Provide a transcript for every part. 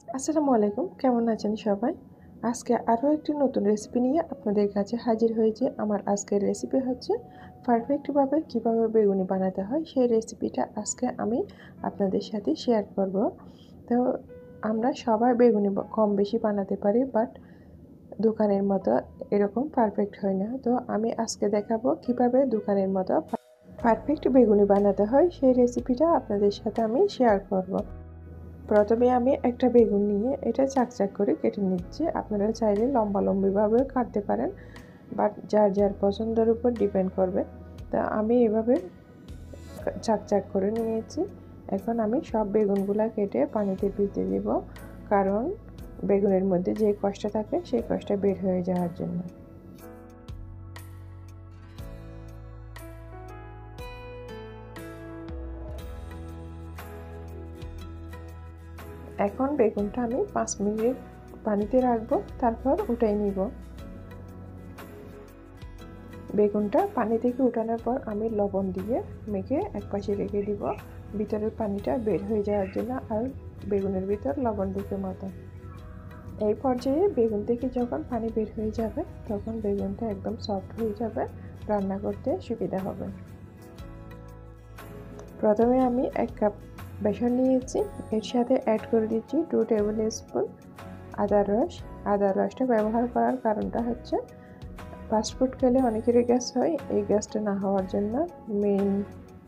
আসসালামু আলাইকুম, কেমন আছেন সবাই? আজকে আরও একটি নতুন রেসিপি নিয়ে আপনাদের কাছে হাজির হয়েছি। আমার আজকের রেসিপি হচ্ছে পারফেক্টভাবে কিভাবে বেগুনি বানাতে হয় সেই রেসিপিটা আজকে আমি আপনাদের সাথে শেয়ার করব। তো আমরা সবাই বেগুনি কম বেশি বানাতে পারি, বাট দোকানের মতো এরকম পারফেক্ট হয় না। তো আমি আজকে দেখাবো কিভাবে দোকানের মতো পারফেক্ট বেগুনি বানাতে হয় সেই রেসিপিটা আপনাদের সাথে আমি শেয়ার করব। প্রথমে আমি একটা বেগুন নিয়ে এটা চাকচাক করে কেটে নিচ্ছি। আপনারা চাইলে লম্বালম্বিভাবেও কাটতে পারেন, বাট যার যার পছন্দের উপর ডিপেন্ড করবে। তা আমি এভাবে চাকচাক করে নিয়েছি। এখন আমি সব বেগুনগুলো কেটে পানিতে ভিজিয়ে দেব, কারণ বেগুনের মধ্যে যে কষ্ট থাকে সেই কষ্ট বের হয়ে যাওয়ার জন্য। এখন বেগুনটা আমি 5 মিনিট পানিতে রাখবো, তারপর উঠাই নিব। বেগুনটা পানি থেকে উঠানোর পর আমি লবণ দিয়ে মেখে একপাশে রেখে দিব, ভিতরের পানিটা বের হয়ে যাওয়ার জন্য আর বেগুনের ভিতর লবণ ঢুকে মতো। এই পর্যায়ে বেগুন থেকে যখন পানি বের হয়ে যাবে তখন বেগুনটা একদম সফট হয়ে যাবে, রান্না করতে সুবিধা হবে। প্রথমে আমি 1 কাপ বেসন নিয়েছি, এর সাথে অ্যাড করে দিচ্ছি 2 টেবিল স্পুন আদার রস। আদার রসটা ব্যবহার করার কারণটা হচ্ছে ফাস্টফুড খেলে অনেকেরই গ্যাস হয়, এই গ্যাসটা না হওয়ার জন্য মেইন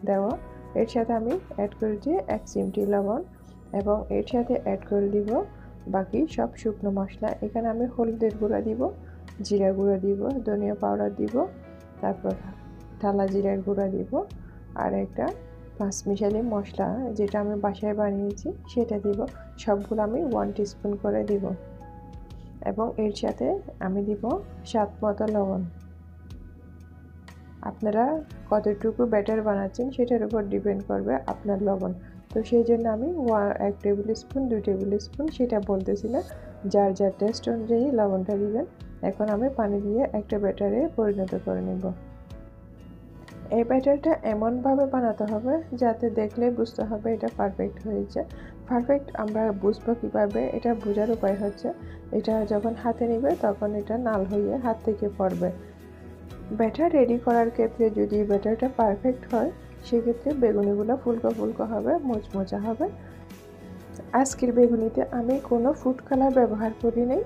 দেওয়া। এর সাথে আমি অ্যাড করেছি 1 চিমটি লবণ এবং এর সাথে অ্যাড করে দিব বাকি সব শুকনো মশলা। এখানে আমি হলুদের গুঁড়া দিব, জিরা গুঁড়া দিব, ধনিয়া পাউডার দিব, তারপর টালা জিরার গুঁড়া দিব, আর একটা পাঁচমিশালি মশলা যেটা আমি বাসায় বানিয়েছি সেটা দিব। সবগুলো আমি 1 টিস্পুন করে দিব এবং এর সাথে আমি দিব স্বাদ মতো লবণ। আপনারা কতটুকু ব্যাটার বানাচ্ছেন সেটার উপর ডিপেন্ড করবে আপনার লবণ। তো সেই জন্য আমি 1 টেবিল স্পুন 2 টেবিল স্পুন সেটা বলতেছি না, যার যার টেস্ট অনুযায়ী লবণটা দিবেন। এখন আমি পানি দিয়ে একটা ব্যাটারে পরিণত করে নেব। এই ব্যাটারটা এমনভাবে বানাতে হবে যাতে দেখলে বুঝতে হবে এটা পারফেক্ট হয়েছে। পারফেক্ট আমরা বুঝবো কীভাবে? এটা বোঝার উপায় হচ্ছে এটা যখন হাতে নেবে তখন এটা নাল হয়ে হাত থেকে পড়বে। ব্যাটার রেডি করার ক্ষেত্রে যদি ব্যাটারটা পারফেক্ট হয় সেক্ষেত্রে বেগুনিগুলো ফুলকো ফুলকো হবে, মুচমুচা হবে। আজকের বেগুনিতে আমি কোনো ফুড কালার ব্যবহার করি নাই।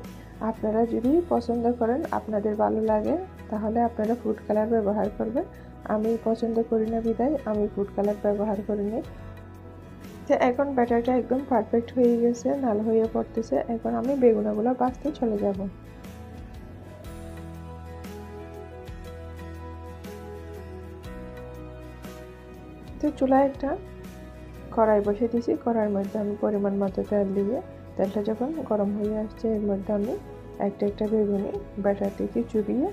আপনারা যদি পছন্দ করেন, আপনাদের ভালো লাগে, তাহলে আপনারা ফুড কালার ব্যবহার করবেন। আমি পছন্দ করি না বিধায় আমি ফুড কালার ব্যবহার করি নাই। তো এখন ব্যাটারটা একদম পারফেক্ট হয়ে গেছে, নাল হয়ে পড়তেছে। এখন আমি বেগুনগুলো ভাজতে চলে যাব। তো চুলায় একটা কড়াই বসে দিয়েছি, কড়াইয়ের মধ্যে আমি পরিমাণ মতো তেল দিয়ে, তেলটা যখন গরম হয়ে আসছে এর মধ্যে আমি একটা একটা বেগুনি ব্যাটার থেকে চুবিয়ে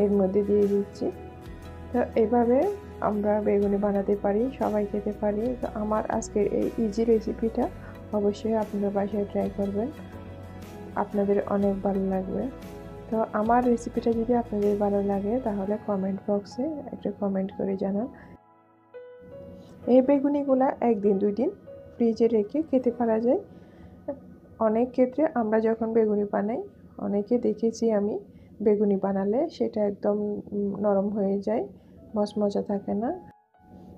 এর মধ্যে দিয়ে দিচ্ছি। তো এভাবে আমরা বেগুনি বানাতে পারি, সবাই খেতে পারি। তো আমার আজকের এই ইজি রেসিপিটা অবশ্যই আপনারা বাসায় ট্রাই করবেন, আপনাদের অনেক ভালো লাগবে। তো আমার রেসিপিটা যদি আপনাদের ভালো লাগে তাহলে কমেন্ট বক্সে একটা কমেন্ট করে জানান। এই বেগুনিগুলা 1 দিন 2 দিন ফ্রিজে রেখে খেতে পারা যায়। অনেক ক্ষেত্রে আমরা যখন বেগুনি বানাই, অনেকে দেখেছি আমি বেগুনি বানালে সেটা একদম নরম হয়ে যায়, মচমচা থাকে না।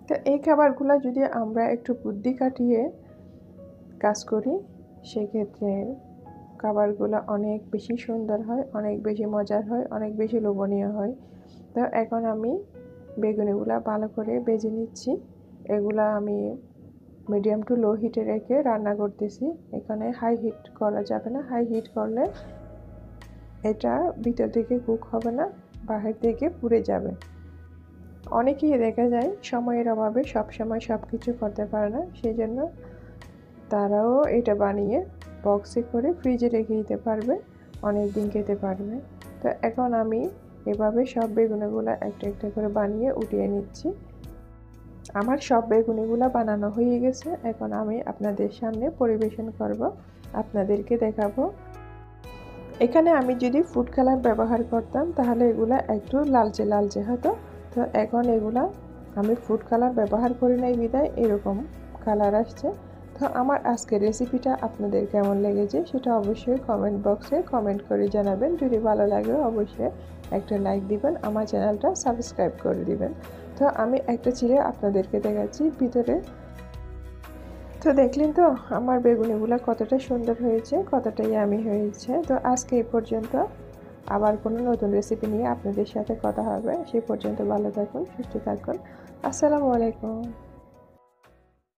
তো এই খাবারগুলো যদি আমরা একটু বুদ্ধি খাটিয়ে কাজ করি সেক্ষেত্রে খাবারগুলো অনেক বেশি সুন্দর হয়, অনেক বেশি মজার হয়, অনেক বেশি লোভনীয় হয়। তো এখন আমি বেগুনিগুলো ভালো করে ভেজে নিচ্ছি। এগুলা আমি মিডিয়াম টু লো হিটে রেখে রান্না করতেছি। এখানে হাই হিট করা যাবে না, হাই হিট করলে এটা ভিতর থেকে কুক হবে না, বাহির থেকে পুড়ে যাবে। অনেকেই দেখা যায় সময়ের অভাবে সব সময় সব কিছু করতে পারে না, সেই জন্য তারাও এটা বানিয়ে বক্সে করে ফ্রিজে রেখে দিতে পারবে, অনেক দিন খেতে পারবে। তো এখন আমি এভাবে সব বেগুনিগুলো একটা একটা করে বানিয়ে উঠিয়ে নিচ্ছি। আমার সব বেগুনিগুলো বানানো হয়ে গেছে, এখন আমি আপনাদের সামনে পরিবেশন করব, আপনাদেরকে দেখাবো। এখানে আমি যদি ফুড কালার ব্যবহার করতাম তাহলে এগুলা একটু লালচে লালচে হতো। তো এখন এগুলা আমি ফুড কালার ব্যবহার করি নাই বিধায় এরকম কালার আসছে। তো আমার আজকের রেসিপিটা আপনাদের কেমন লেগেছে সেটা অবশ্যই কমেন্ট বক্সে কমেন্ট করে জানাবেন। যদি ভালো লাগে অবশ্যই একটা লাইক দিবেন, আমার চ্যানেলটা সাবস্ক্রাইব করে দিবেন। তো আমি একটা চিড়ে আপনাদেরকে দেখাচ্ছি ভিতরে। তো দেখলেন তো আমার বেগুনিগুলো কতটা সুন্দর হয়েছে, কতটা ইয়ামি হয়েছে। তো আজকে এই পর্যন্ত, আবার কোনো নতুন রেসিপি নিয়ে আপনাদের সাথে কথা হবে। সেই পর্যন্ত ভালো থাকুন, সুস্থ থাকুন। আসসালামু আলাইকুম।